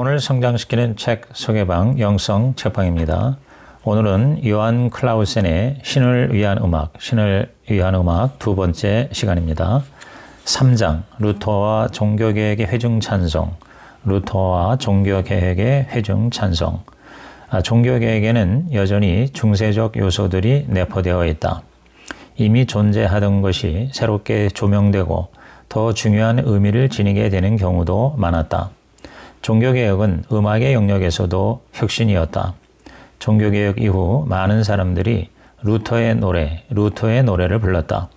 영혼을 성장시키는 책 소개방 영성 책방입니다. 오늘은 요한 클라우센의 신을 위한 음악 두 번째 시간입니다. 3장 루터와 종교개혁의 회중찬송, 종교개혁에는 여전히 중세적 요소들이 내포되어 있다. 이미 존재하던 것이 새롭게 조명되고 더 중요한 의미를 지니게 되는 경우도 많았다. 종교개혁은 음악의 영역에서도 혁신이었다. 종교개혁 이후 많은 사람들이 루터의 노래를 불렀다.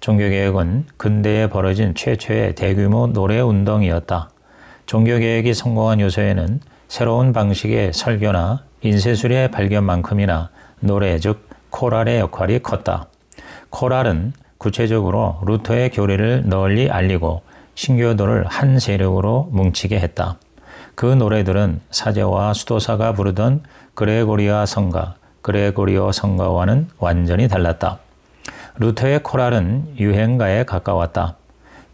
종교개혁은 근대에 벌어진 최초의 대규모 노래운동이었다. 종교개혁이 성공한 요소에는 새로운 방식의 설교나 인쇄술의 발견만큼이나 노래, 즉 코랄의 역할이 컸다. 코랄은 구체적으로 루터의 교리를 널리 알리고 신교도를 한 세력으로 뭉치게 했다. 그 노래들은 사제와 수도사가 부르던 그레고리오 성가와는 완전히 달랐다. 루터의 코랄은 유행가에 가까웠다.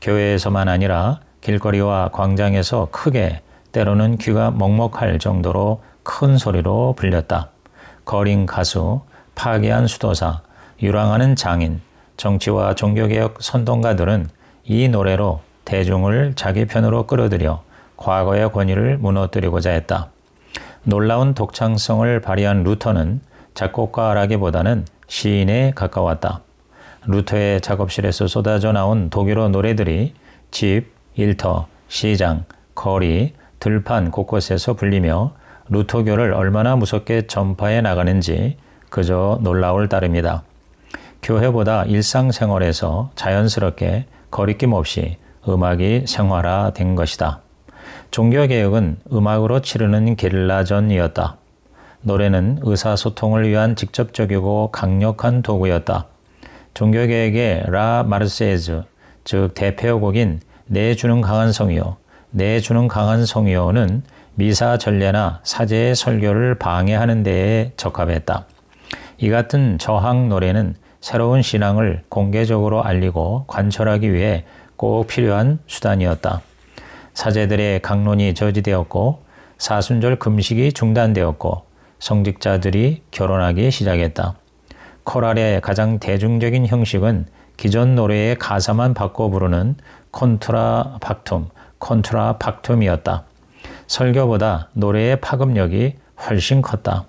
교회에서만 아니라 길거리와 광장에서 크게, 때로는 귀가 먹먹할 정도로 큰 소리로 불렸다. 거린 가수, 파괴한 수도사, 유랑하는 장인, 정치와 종교개혁 선동가들은 이 노래로 대중을 자기 편으로 끌어들여 과거의 권위를 무너뜨리고자 했다. 놀라운 독창성을 발휘한 루터는 작곡가라기보다는 시인에 가까웠다. 루터의 작업실에서 쏟아져 나온 독일어 노래들이 집, 일터, 시장, 거리, 들판 곳곳에서 불리며 루터교를 얼마나 무섭게 전파해 나가는지 그저 놀라울 따름이다. 교회보다 일상생활에서 자연스럽게 거리낌 없이 음악이 생활화된 것이다. 종교개혁은 음악으로 치르는 게릴라전이었다. 노래는 의사소통을 위한 직접적이고 강력한 도구였다. 종교개혁의 라 마르세즈, 즉 대표곡인 내 주는 강한 성이요는 미사 전례나 사제의 설교를 방해하는 데에 적합했다. 이 같은 저항 노래는 새로운 신앙을 공개적으로 알리고 관철하기 위해 꼭 필요한 수단이었다. 사제들의 강론이 저지되었고 사순절 금식이 중단되었고 성직자들이 결혼하기 시작했다. 코랄의 가장 대중적인 형식은 기존 노래의 가사만 바꿔 부르는 콘트라팍툼이었다. 설교보다 노래의 파급력이 훨씬 컸다.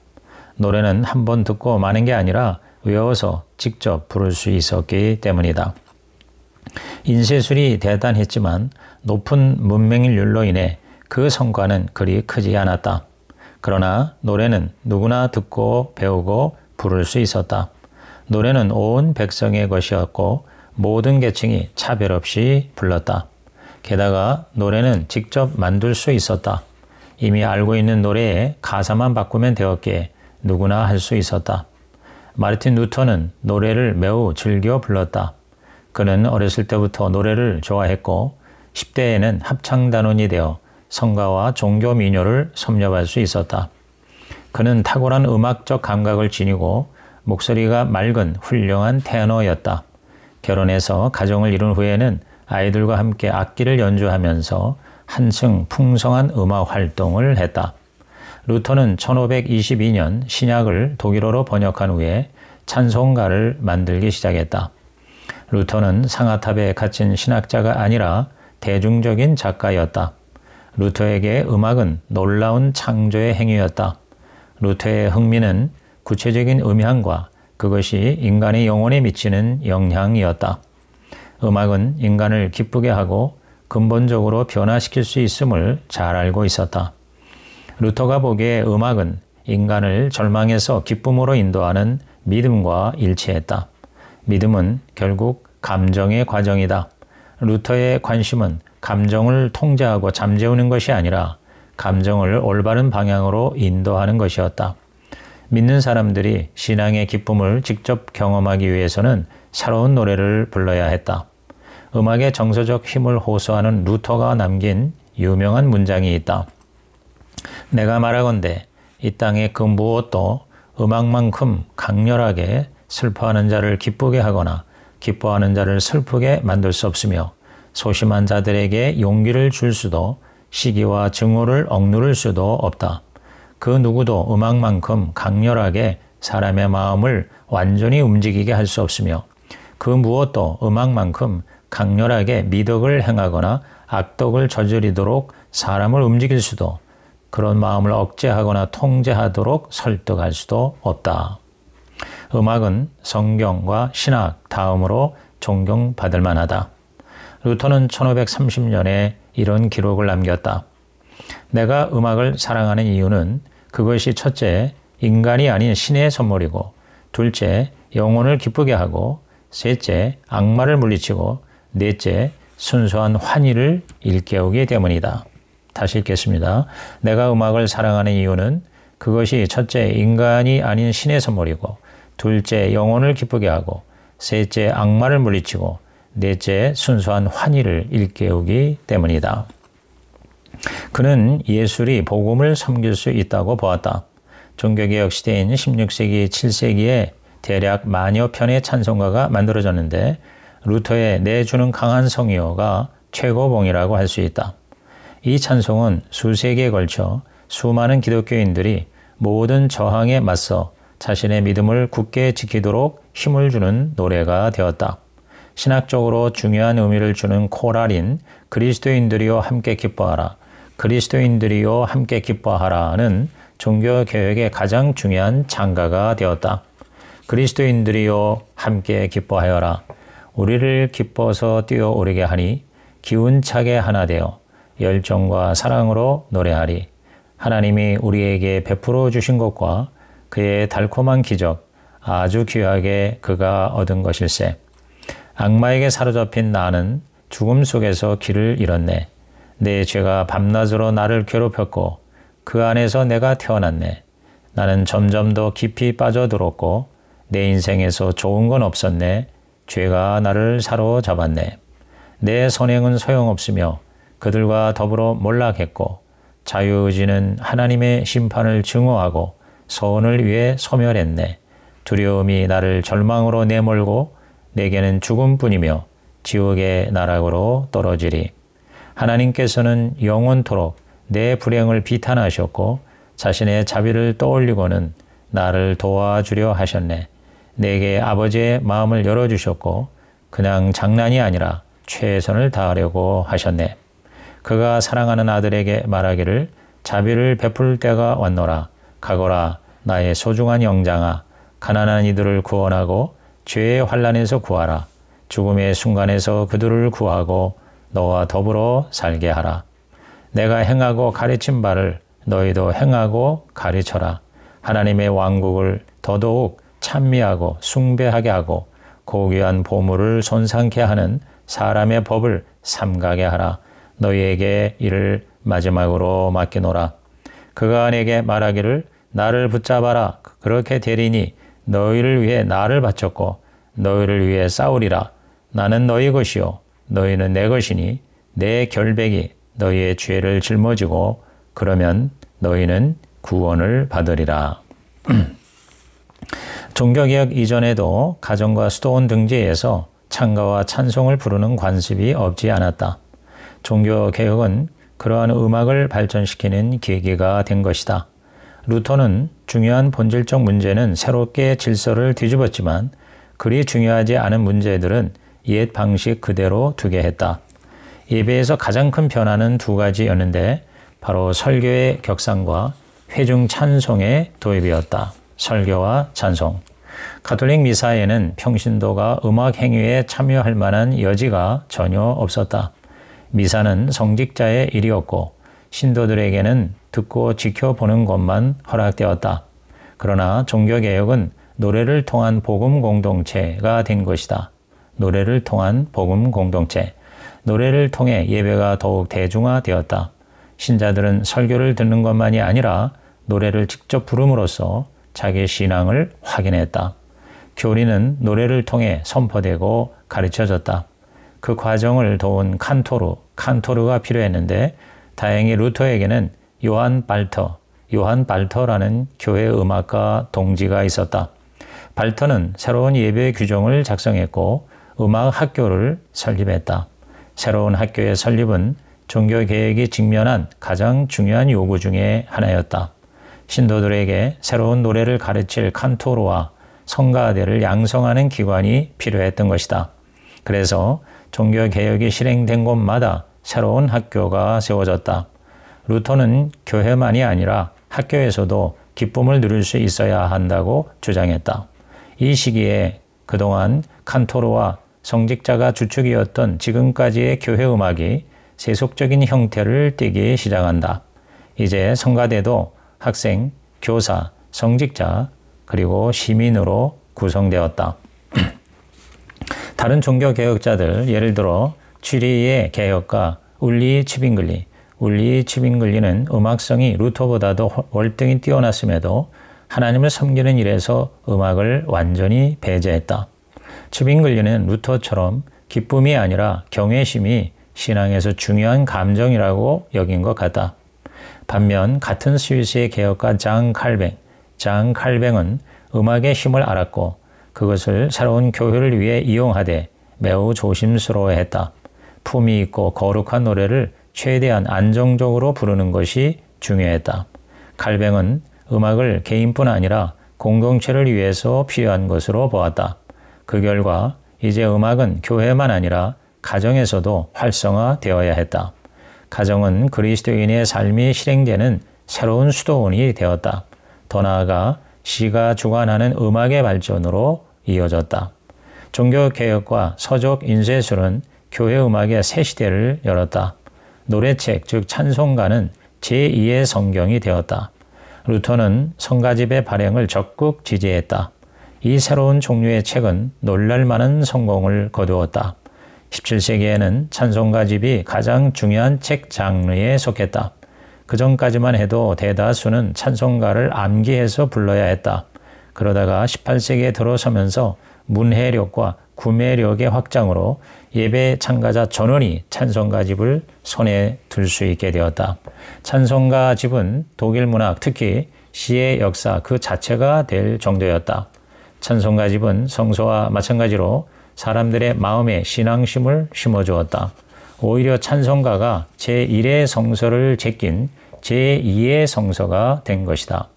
노래는 한 번 듣고 마는 게 아니라 외워서 직접 부를 수 있었기 때문이다. 인쇄술이 대단했지만 높은 문맹률로 인해 그 성과는 그리 크지 않았다. 그러나 노래는 누구나 듣고 배우고 부를 수 있었다. 노래는 온 백성의 것이었고 모든 계층이 차별 없이 불렀다. 게다가 노래는 직접 만들 수 있었다. 이미 알고 있는 노래에 가사만 바꾸면 되었기에 누구나 할 수 있었다. 마르틴 루터는 노래를 매우 즐겨 불렀다. 그는 어렸을 때부터 노래를 좋아했고 10대에는 합창단원이 되어 성가와 종교 민요를 섭렵할 수 있었다. 그는 탁월한 음악적 감각을 지니고 목소리가 맑은 훌륭한 테너였다. 결혼해서 가정을 이룬 후에는 아이들과 함께 악기를 연주하면서 한층 풍성한 음악 활동을 했다. 루터는 1522년 신약을 독일어로 번역한 후에 찬송가를 만들기 시작했다. 루터는 상아탑에 갇힌 신학자가 아니라 대중적인 작가였다. 루터에게 음악은 놀라운 창조의 행위였다. 루터의 흥미는 구체적인 음향과 그것이 인간의 영혼에 미치는 영향이었다. 음악은 인간을 기쁘게 하고 근본적으로 변화시킬 수 있음을 잘 알고 있었다. 루터가 보기에 음악은 인간을 절망에서 기쁨으로 인도하는 믿음과 일치했다. 믿음은 결국 감정의 과정이다. 루터의 관심은 감정을 통제하고 잠재우는 것이 아니라 감정을 올바른 방향으로 인도하는 것이었다. 믿는 사람들이 신앙의 기쁨을 직접 경험하기 위해서는 새로운 노래를 불러야 했다. 음악의 정서적 힘을 호소하는 루터가 남긴 유명한 문장이 있다. 내가 말하건대 이 땅의 그 무엇도 음악만큼 강렬하게 슬퍼하는 자를 기쁘게 하거나 기뻐하는 자를 슬프게 만들 수 없으며 소심한 자들에게 용기를 줄 수도 시기와 증오를 억누를 수도 없다. 그 누구도 음악만큼 강렬하게 사람의 마음을 완전히 움직이게 할 수 없으며 그 무엇도 음악만큼 강렬하게 미덕을 행하거나 악덕을 저지르도록 사람을 움직일 수도 그런 마음을 억제하거나 통제하도록 설득할 수도 없다. 음악은 성경과 신학 다음으로 존경받을 만하다. 루터는 1530년에 이런 기록을 남겼다. 내가 음악을 사랑하는 이유는 그것이 첫째, 인간이 아닌 신의 선물이고 둘째, 영혼을 기쁘게 하고 셋째, 악마를 물리치고 넷째, 순수한 환희를 일깨우기 때문이다. 다시 읽겠습니다. 내가 음악을 사랑하는 이유는 그것이 첫째, 인간이 아닌 신의 선물이고 둘째, 영혼을 기쁘게 하고 셋째, 악마를 물리치고 넷째, 순수한 환희를 일깨우기 때문이다. 그는 예술이 복음을 섬길 수 있다고 보았다. 종교개혁 시대인 16세기, 7세기에 대략 만여 편의 찬송가가 만들어졌는데 루터의 내주는 강한 성이여가 최고봉이라고 할 수 있다. 이 찬송은 수세기에 걸쳐 수많은 기독교인들이 모든 저항에 맞서 자신의 믿음을 굳게 지키도록 힘을 주는 노래가 되었다. 신학적으로 중요한 의미를 주는 코랄인 그리스도인들이여 함께 기뻐하라, 그리스도인들이여 함께 기뻐하라는 종교개혁의 가장 중요한 창가가 되었다. 그리스도인들이여 함께 기뻐하여라. 우리를 기뻐서 뛰어오르게 하니 기운차게 하나 되어 열정과 사랑으로 노래하리. 하나님이 우리에게 베풀어 주신 것과 그의 달콤한 기적, 아주 귀하게 그가 얻은 것일세. 악마에게 사로잡힌 나는 죽음 속에서 길을 잃었네. 내 죄가 밤낮으로 나를 괴롭혔고 그 안에서 내가 태어났네. 나는 점점 더 깊이 빠져들었고 내 인생에서 좋은 건 없었네. 죄가 나를 사로잡았네. 내 선행은 소용없으며 그들과 더불어 몰락했고 자유의지는 하나님의 심판을 증오하고 서원을 위해 소멸했네. 두려움이 나를 절망으로 내몰고 내게는 죽음뿐이며 지옥의 나락으로 떨어지리. 하나님께서는 영원토록 내 불행을 비탄하셨고 자신의 자비를 떠올리고는 나를 도와주려 하셨네. 내게 아버지의 마음을 열어주셨고 그냥 장난이 아니라 최선을 다하려고 하셨네. 그가 사랑하는 아들에게 말하기를 자비를 베풀 때가 왔노라. 가거라 나의 소중한 영장아. 가난한 이들을 구원하고 죄의 환난에서 구하라. 죽음의 순간에서 그들을 구하고 너와 더불어 살게 하라. 내가 행하고 가르친 바를 너희도 행하고 가르쳐라. 하나님의 왕국을 더더욱 찬미하고 숭배하게 하고 고귀한 보물을 손상케 하는 사람의 법을 삼가게 하라. 너희에게 이를 마지막으로 맡기노라. 그가 내게 말하기를 나를 붙잡아라. 그렇게 되리니 너희를 위해 나를 바쳤고 너희를 위해 싸우리라. 나는 너희 것이요 너희는 내 것이니 내 결백이 너희의 죄를 짊어지고 그러면 너희는 구원을 받으리라. 종교개혁 이전에도 가정과 수도원 등지에서 찬가와 찬송을 부르는 관습이 없지 않았다. 종교개혁은 그러한 음악을 발전시키는 계기가 된 것이다. 루터는 중요한 본질적 문제는 새롭게 질서를 뒤집었지만 그리 중요하지 않은 문제들은 옛 방식 그대로 두게 했다. 예배에서 가장 큰 변화는 두 가지였는데 바로 설교의 격상과 회중 찬송의 도입이었다. 설교와 찬송. 가톨릭 미사에는 평신도가 음악 행위에 참여할 만한 여지가 전혀 없었다. 미사는 성직자의 일이었고 신도들에게는 듣고 지켜보는 것만 허락되었다. 그러나 종교개혁은 노래를 통한 복음 공동체가 된 것이다. 노래를 통한 복음 공동체. 노래를 통해 예배가 더욱 대중화되었다. 신자들은 설교를 듣는 것만이 아니라 노래를 직접 부름으로써 자기 신앙을 확인했다. 교리는 노래를 통해 선포되고 가르쳐졌다. 그 과정을 도운 칸토르가 필요했는데 다행히 루터에게는 요한 발터라는 교회 음악가 동지가 있었다. 발터는 새로운 예배 규정을 작성했고 음악 학교를 설립했다. 새로운 학교의 설립은 종교개혁이 직면한 가장 중요한 요구 중에 하나였다. 신도들에게 새로운 노래를 가르칠 칸토르와 성가대를 양성하는 기관이 필요했던 것이다. 그래서 종교개혁이 실행된 곳마다 새로운 학교가 세워졌다. 루터는 교회만이 아니라 학교에서도 기쁨을 누릴 수 있어야 한다고 주장했다. 이 시기에 그동안 칸토르와 성직자가 주축이었던 지금까지의 교회 음악이 세속적인 형태를 띠기 시작한다. 이제 성가대도 학생, 교사, 성직자, 그리고 시민으로 구성되었다. 다른 종교개혁자들, 예를 들어 취리의 개혁가 울리 치빙글리, 울리 치빙글리는 음악성이 루터보다도 월등히 뛰어났음에도 하나님을 섬기는 일에서 음악을 완전히 배제했다. 치빙글리는 루터처럼 기쁨이 아니라 경외심이 신앙에서 중요한 감정이라고 여긴 것 같다. 반면 같은 스위스의 개혁가 장 칼뱅은 음악의 힘을 알았고 그것을 새로운 교회를 위해 이용하되 매우 조심스러워했다. 품위 있고 거룩한 노래를 최대한 안정적으로 부르는 것이 중요했다. 칼뱅은 음악을 개인뿐 아니라 공동체를 위해서 필요한 것으로 보았다. 그 결과 이제 음악은 교회만 아니라 가정에서도 활성화되어야 했다. 가정은 그리스도인의 삶이 실행되는 새로운 수도원이 되었다. 더 나아가 시가 주관하는 음악의 발전으로 이어졌다. 종교개혁과 서적 인쇄술은 교회 음악의 새 시대를 열었다. 노래책, 즉 찬송가는 제2의 성경이 되었다. 루터는 성가집의 발행을 적극 지지했다. 이 새로운 종류의 책은 놀랄만한 성공을 거두었다. 17세기에는 찬송가집이 가장 중요한 책 장르에 속했다. 그 전까지만 해도 대다수는 찬송가를 암기해서 불러야 했다. 그러다가 18세기에 들어서면서 문해력과 구매력의 확장으로 예배 참가자 전원이 찬송가집을 손에 들 수 있게 되었다. 찬송가집은 독일 문학, 특히 시의 역사 그 자체가 될 정도였다. 찬송가집은 성서와 마찬가지로 사람들의 마음에 신앙심을 심어주었다. 오히려 찬송가가 제1의 성서를 제낀 제2의 성서가 된 것이다.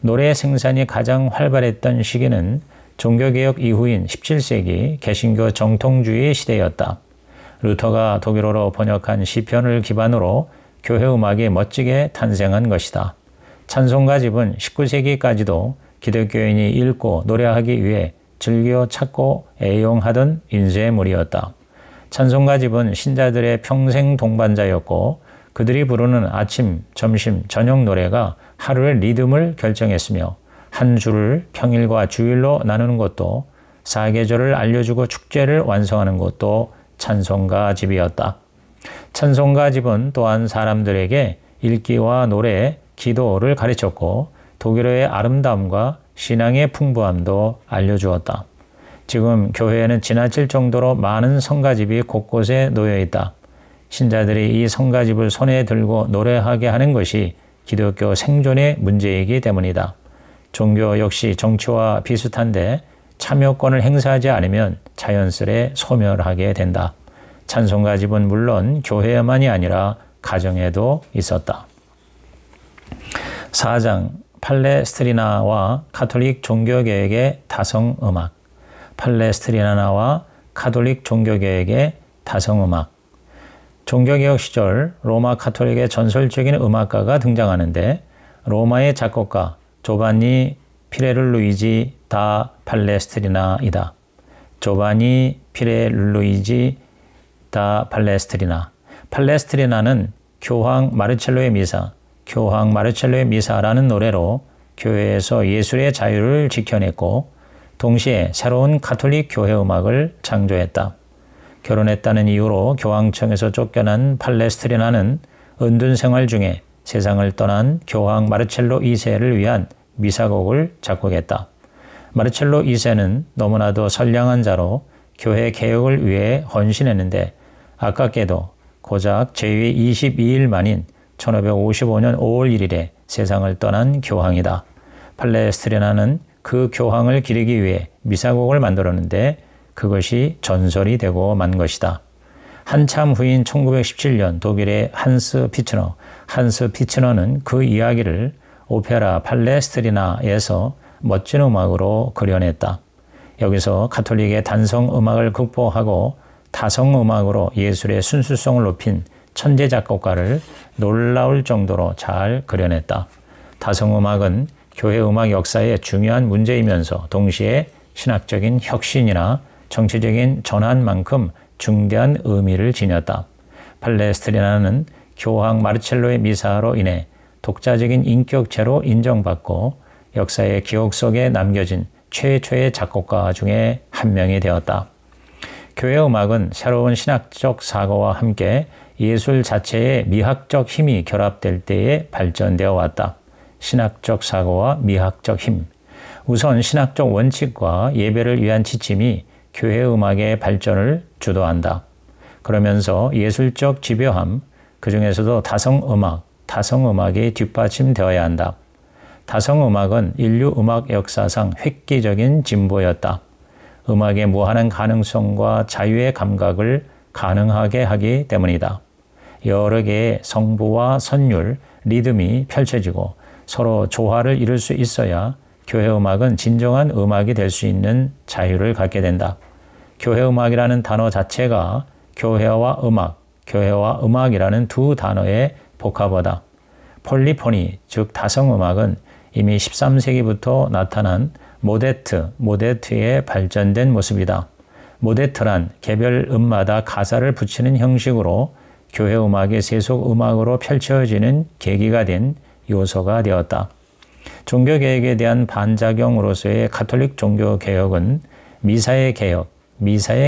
노래 생산이 가장 활발했던 시기는 종교개혁 이후인 17세기 개신교 정통주의 시대였다. 루터가 독일어로 번역한 시편을 기반으로 교회 음악이 멋지게 탄생한 것이다. 찬송가집은 19세기까지도 기독교인이 읽고 노래하기 위해 즐겨 찾고 애용하던 인쇄물이었다. 찬송가집은 신자들의 평생 동반자였고 그들이 부르는 아침, 점심, 저녁 노래가 하루의 리듬을 결정했으며 한 주를 평일과 주일로 나누는 것도 사계절을 알려주고 축제를 완성하는 것도 찬송가집이었다. 찬송가집은 또한 사람들에게 읽기와 노래, 기도를 가르쳤고 독일어의 아름다움과 신앙의 풍부함도 알려주었다. 지금 교회에는 지나칠 정도로 많은 성가집이 곳곳에 놓여 있다. 신자들이 이 성가집을 손에 들고 노래하게 하는 것이 기독교 생존의 문제이기 때문이다. 종교 역시 정치와 비슷한데 참여권을 행사하지 않으면 자연스레 소멸하게 된다. 찬송가집은 물론 교회만이 아니라 가정에도 있었다. 4장 팔레스트리나와 가톨릭 종교개혁의 다성음악. 팔레스트리나와 가톨릭 종교개혁의 다성음악. 종교개혁 시절 로마 가톨릭의 전설적인 음악가가 등장하는데 로마의 작곡가 조바니 피레루이지 다 팔레스트리나이다. 조바니 피레루이지 다 팔레스트리나. 팔레스트리나는 교황 마르첼로의 미사, 교황 마르첼로의 미사라는 노래로 교회에서 예술의 자유를 지켜냈고 동시에 새로운 가톨릭 교회 음악을 창조했다. 결혼했다는 이유로 교황청에서 쫓겨난 팔레스트리나는 은둔 생활 중에 세상을 떠난 교황 마르첼로 2세를 위한 미사곡을 작곡했다. 마르첼로 2세는 너무나도 선량한 자로 교회 개혁을 위해 헌신했는데 아깝게도 고작 재위 22일 만인 1555년 5월 1일에 세상을 떠난 교황이다. 팔레스트리나는 그 교황을 기리기 위해 미사곡을 만들었는데 그것이 전설이 되고 만 것이다. 한참 후인 1917년 독일의 한스 피츠너는 그 이야기를 오페라 팔레스트리나에서 멋진 음악으로 그려냈다. 여기서 가톨릭의 단성 음악을 극복하고 다성 음악으로 예술의 순수성을 높인 천재 작곡가를 놀라울 정도로 잘 그려냈다. 다성 음악은 교회 음악 역사의 중요한 문제이면서 동시에 신학적인 혁신이나 정치적인 전환만큼 중대한 의미를 지녔다. 팔레스트리나는 교황 마르첼로의 미사로 인해 독자적인 인격체로 인정받고 역사의 기억 속에 남겨진 최초의 작곡가 중에 한 명이 되었다. 교회 음악은 새로운 신학적 사고와 함께 예술 자체의 미학적 힘이 결합될 때에 발전되어 왔다. 신학적 사고와 미학적 힘. 우선 신학적 원칙과 예배를 위한 지침이 교회 음악의 발전을 주도한다. 그러면서 예술적 집요함, 그 중에서도 다성음악이 뒷받침되어야 한다. 다성음악은 인류 음악 역사상 획기적인 진보였다. 음악의 무한한 가능성과 자유의 감각을 가능하게 하기 때문이다. 여러 개의 성부와 선율, 리듬이 펼쳐지고 서로 조화를 이룰 수 있어야 교회 음악은 진정한 음악이 될 수 있는 자유를 갖게 된다. 교회 음악이라는 단어 자체가 교회와 음악이라는 두 단어의 복합어다. 폴리포니, 즉 다성음악은 이미 13세기부터 나타난 모데트의 발전된 모습이다. 모데트란 개별 음마다 가사를 붙이는 형식으로 교회 음악의 세속 음악으로 펼쳐지는 계기가 된 요소가 되었다. 종교개혁에 대한 반작용으로서의 가톨릭 종교개혁은 미사의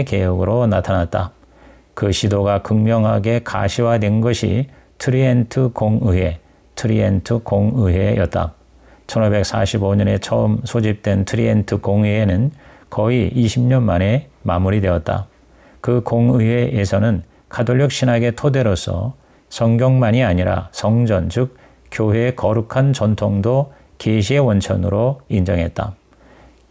개혁으로 나타났다. 그 시도가 극명하게 가시화된 것이 트리엔트 공의회였다. 1545년에 처음 소집된 트리엔트 공의회는 거의 20년 만에 마무리되었다. 그 공의회에서는 가톨릭 신학의 토대로서 성경만이 아니라 성전, 즉 교회의 거룩한 전통도 계시의 원천으로 인정했다.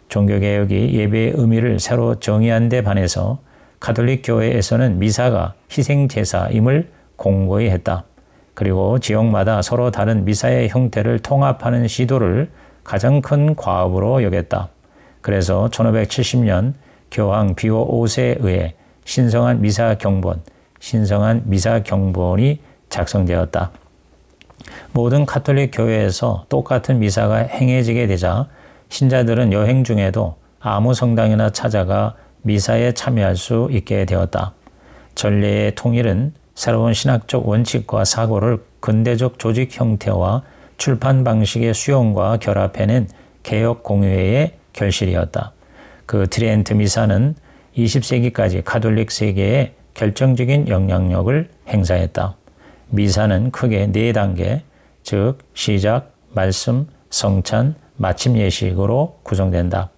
종교개혁이 예배의 의미를 새로 정의한 데 반해서 가톨릭 교회에서는 미사가 희생제사임을 공고히 했다. 그리고 지역마다 서로 다른 미사의 형태를 통합하는 시도를 가장 큰 과업으로 여겼다. 그래서 1570년 교황 비오 5세에 의해 신성한 미사 경본이 작성되었다. 모든 가톨릭 교회에서 똑같은 미사가 행해지게 되자 신자들은 여행 중에도 아무 성당이나 찾아가 미사에 참여할 수 있게 되었다. 전례의 통일은 새로운 신학적 원칙과 사고를 근대적 조직 형태와 출판 방식의 수용과 결합해낸 개혁 공의회의 결실이었다. 그 트리엔트 미사는 20세기까지 가톨릭 세계에 결정적인 영향력을 행사했다. 미사는 크게 4단계, 즉 시작, 말씀, 성찬, 마침 예식으로 구성된다.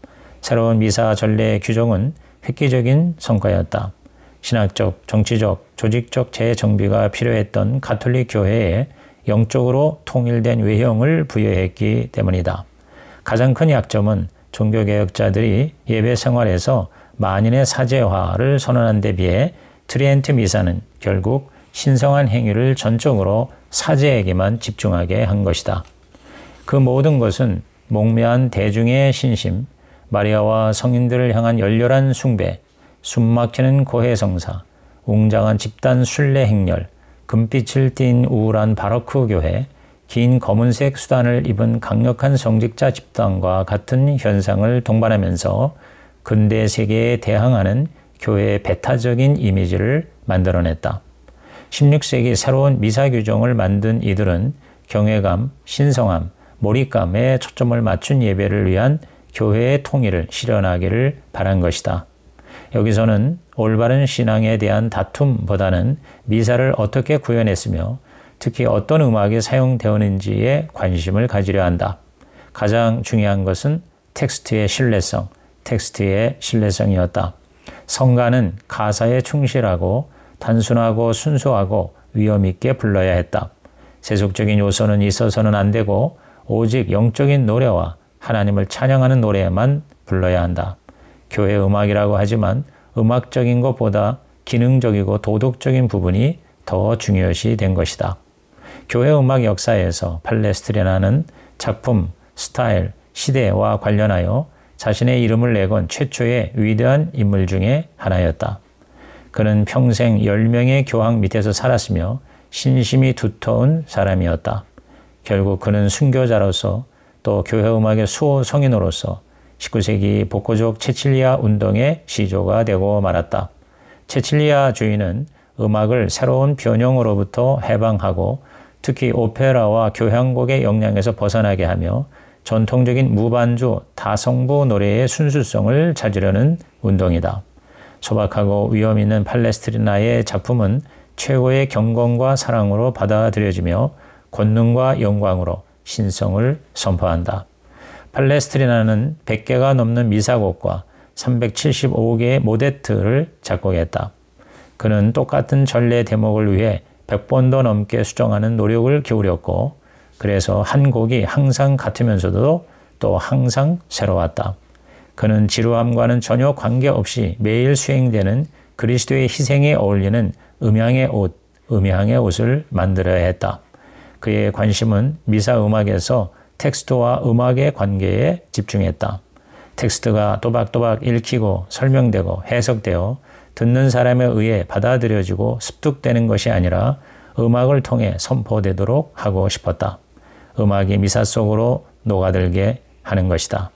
새로운 미사 전례 규정은 획기적인 성과였다. 신학적, 정치적, 조직적 재정비가 필요했던 가톨릭 교회에 영적으로 통일된 외형을 부여했기 때문이다. 가장 큰 약점은 종교개혁자들이 예배 생활에서 만인의 사제화를 선언한 데 비해 트리엔트 미사는 결국 신성한 행위를 전적으로 사제에게만 집중하게 한 것이다. 그 모든 것은 목매한 대중의 신심, 마리아와 성인들을 향한 열렬한 숭배, 숨막히는 고해성사, 웅장한 집단 순례 행렬, 금빛을 띤 우울한 바로크 교회, 긴 검은색 수단을 입은 강력한 성직자 집단과 같은 현상을 동반하면서 근대 세계에 대항하는 교회의 배타적인 이미지를 만들어냈다. 16세기 새로운 미사 규정을 만든 이들은 경외감, 신성함, 몰입감에 초점을 맞춘 예배를 위한 교회의 통일을 실현하기를 바란 것이다. 여기서는 올바른 신앙에 대한 다툼보다는 미사를 어떻게 구현했으며 특히 어떤 음악이 사용되었는지에 관심을 가지려 한다. 가장 중요한 것은 텍스트의 신뢰성이었다. 성가는 가사에 충실하고 단순하고 순수하고 위험 있게 불러야 했다. 세속적인 요소는 있어서는 안 되고 오직 영적인 노래와 하나님을 찬양하는 노래만 불러야 한다. 교회 음악이라고 하지만 음악적인 것보다 기능적이고 도덕적인 부분이 더 중요시 된 것이다. 교회 음악 역사에서 팔레스티나는 작품, 스타일, 시대와 관련하여 자신의 이름을 내건 최초의 위대한 인물 중에 하나였다. 그는 평생 10명의 교황 밑에서 살았으며 신심이 두터운 사람이었다. 결국 그는 순교자로서 또 교회 음악의 수호 성인으로서 19세기 복고적 체칠리아 운동의 시조가 되고 말았다. 체칠리아 주의는 음악을 새로운 변형으로부터 해방하고 특히 오페라와 교향곡의 영향에서 벗어나게 하며 전통적인 무반주 다성부 노래의 순수성을 찾으려는 운동이다. 소박하고 위험 있는 팔레스티나의 작품은 최고의 경건과 사랑으로 받아들여지며 권능과 영광으로 신성을 선포한다. 팔레스티나는 100개가 넘는 미사곡과 375개의 모데트를 작곡했다. 그는 똑같은 전래 대목을 위해 100번도 넘게 수정하는 노력을 기울였고 그래서 한 곡이 항상 같으면서도 또 항상 새로웠다. 그는 지루함과는 전혀 관계없이 매일 수행되는 그리스도의 희생에 어울리는 음향의 옷을 만들어야 했다. 그의 관심은 미사 음악에서 텍스트와 음악의 관계에 집중했다. 텍스트가 또박또박 읽히고 설명되고 해석되어 듣는 사람에 의해 받아들여지고 습득되는 것이 아니라 음악을 통해 선포되도록 하고 싶었다. 음악이 미사 속으로 녹아들게 하는 것이다.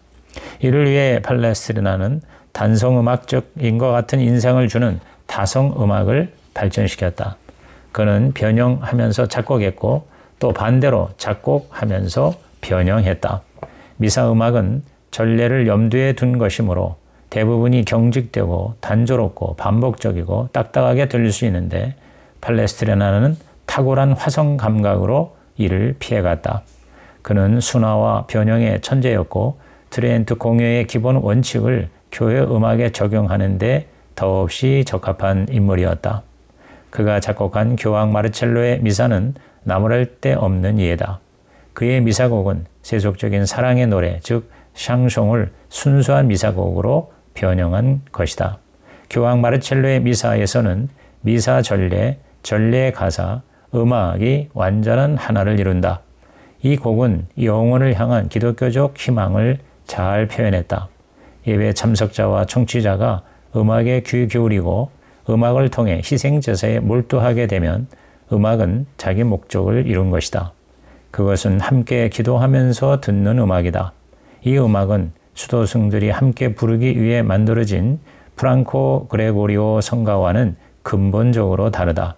이를 위해 팔레스티나는 단성음악적인 것 같은 인상을 주는 다성음악을 발전시켰다. 그는 변형하면서 작곡했고 또 반대로 작곡하면서 변형했다. 미사 음악은 전례를 염두에 둔 것이므로 대부분이 경직되고 단조롭고 반복적이고 딱딱하게 들릴 수 있는데 팔레스티나는 탁월한 화성 감각으로 이를 피해갔다. 그는 순화와 변형의 천재였고 트렌트 공예의 기본 원칙을 교회 음악에 적용하는 데 더없이 적합한 인물이었다. 그가 작곡한 교황 마르첼로의 미사는 나무랄 데 없는 예다. 그의 미사곡은 세속적인 사랑의 노래, 즉 샹송을 순수한 미사곡으로 변형한 것이다. 교황 마르첼로의 미사에서는 미사 전례, 전례 가사, 음악이 완전한 하나를 이룬다. 이 곡은 영혼을 향한 기독교적 희망을 잘 표현했다. 예배 참석자와 청취자가 음악에 귀 기울이고 음악을 통해 희생제사에 몰두하게 되면 음악은 자기 목적을 이룬 것이다. 그것은 함께 기도하면서 듣는 음악이다. 이 음악은 수도승들이 함께 부르기 위해 만들어진 프랑코 그레고리오 성가와는 근본적으로 다르다.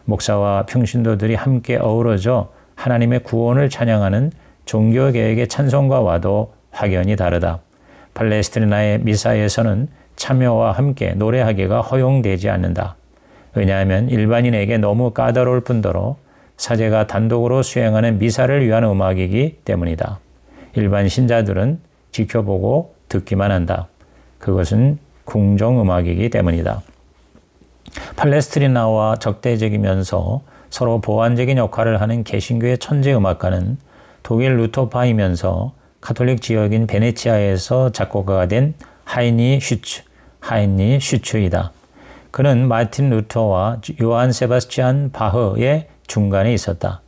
목사와 평신도들이 함께 어우러져 하나님의 구원을 찬양하는 종교개혁의 찬송가와도 확연히 다르다. 팔레스티나의 미사에서는 참여와 함께 노래하기가 허용되지 않는다. 왜냐하면 일반인에게 너무 까다로울 뿐더러 사제가 단독으로 수행하는 미사를 위한 음악이기 때문이다. 일반 신자들은 지켜보고 듣기만 한다. 그것은 궁정음악이기 때문이다. 팔레스티나와 적대적이면서 서로 보완적인 역할을 하는 개신교의 천재 음악가는 독일 루터파이면서 가톨릭 지역인 베네치아에서 작곡가가 된 하이니 슈츠이다. 그는 마틴 루터와 요한 세바스찬 바흐의 중간에 있었다.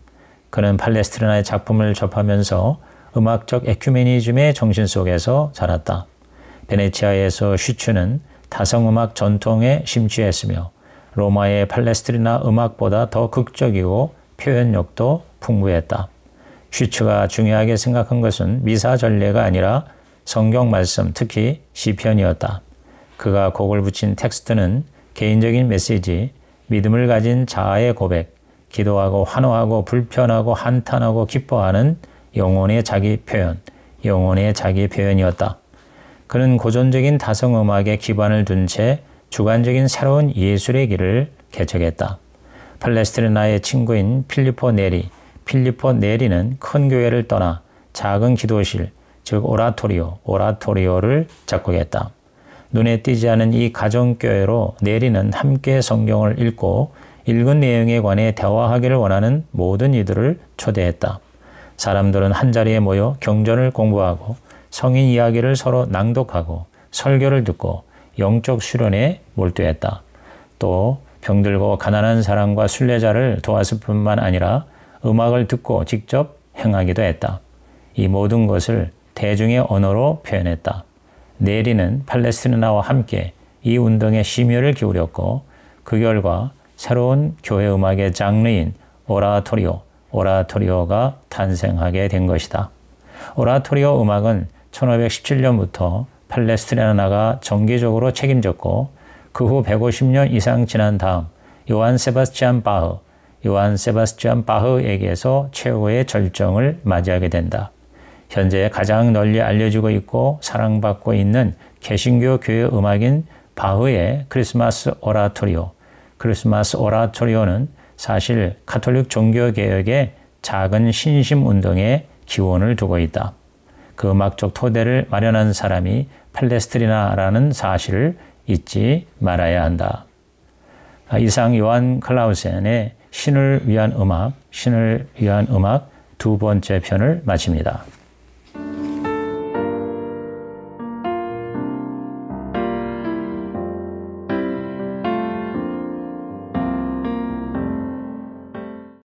그는 팔레스티나의 작품을 접하면서 음악적 에큐메니즘의 정신 속에서 자랐다. 베네치아에서 슈츠는 다성음악 전통에 심취했으며 로마의 팔레스티나 음악보다 더 극적이고 표현력도 풍부했다. 슈츠가 중요하게 생각한 것은 미사 전례가 아니라 성경 말씀, 특히 시편이었다. 그가 곡을 붙인 텍스트는 개인적인 메시지, 믿음을 가진 자아의 고백, 기도하고 환호하고 불편하고 한탄하고 기뻐하는 영혼의 자기 표현이었다. 그는 고전적인 다성음악에 기반을 둔 채 주관적인 새로운 예술의 길을 개척했다. 팔레스티나의 친구인 필리포 네리는 큰 교회를 떠나 작은 기도실, 즉 오라토리오를 작곡했다. 눈에 띄지 않은 이 가정교회로 네리는 함께 성경을 읽고 읽은 내용에 관해 대화하기를 원하는 모든 이들을 초대했다. 사람들은 한자리에 모여 경전을 공부하고 성인 이야기를 서로 낭독하고 설교를 듣고 영적 수련에 몰두했다. 또 병들고 가난한 사람과 순례자를 도왔을 뿐만 아니라 음악을 듣고 직접 행하기도 했다. 이 모든 것을 대중의 언어로 표현했다. 네리는 팔레스티나와 함께 이 운동에 심혈을 기울였고 그 결과 새로운 교회 음악의 장르인 오라토리오가 탄생하게 된 것이다. 오라토리오 음악은 1517년부터 팔레스티나가 정기적으로 책임졌고 그 후 150년 이상 지난 다음 요한 세바스찬 바흐에게서 최후의 절정을 맞이하게 된다. 현재 가장 널리 알려지고 있고 사랑받고 있는 개신교 교회 음악인 바흐의 크리스마스 오라토리오는 사실 가톨릭 종교개혁의 작은 신심운동에 기원을 두고 있다. 그 음악적 토대를 마련한 사람이 팔레스티나라는 사실을 잊지 말아야 한다. 이상 요한 클라우센의 신을 위한 음악 두 번째 편을 마칩니다.